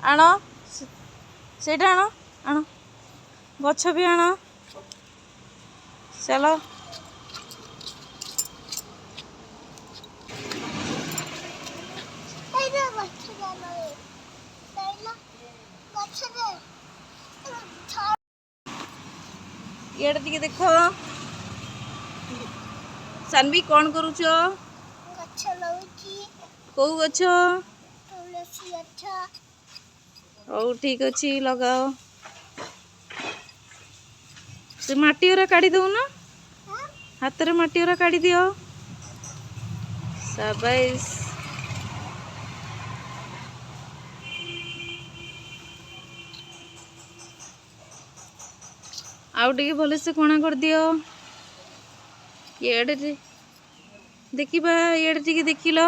आण से आण आण गछ भी आण चलो ये देख सानवी कौन करुच कौ गछ हौ ठीक अच्छी लगाओ से माटी उरा काढ़ी दो ना हाथ रे माटी उरा काढ़ी दियो शाबाश आउ टे भल से कणा कर दियो ये देखिबा ये टे देखिल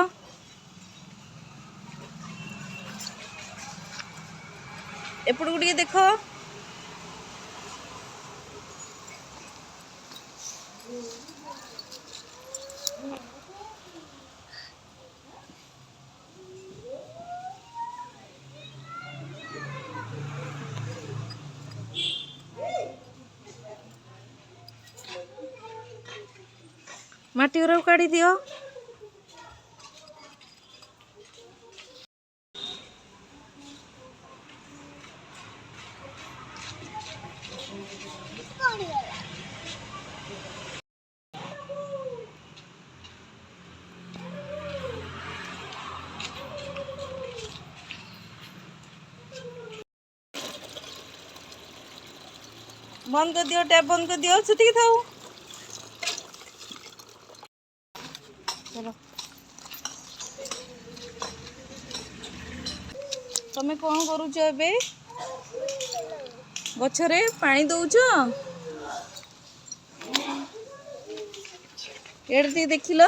एपटू टे देख माटी उरा काढ़ी दियो बंद कर दियो टैप बंद कर दियो छुटी थाओ चलो तमे कौन करुच एबे गछरे पानी दउछ एड़े देखिल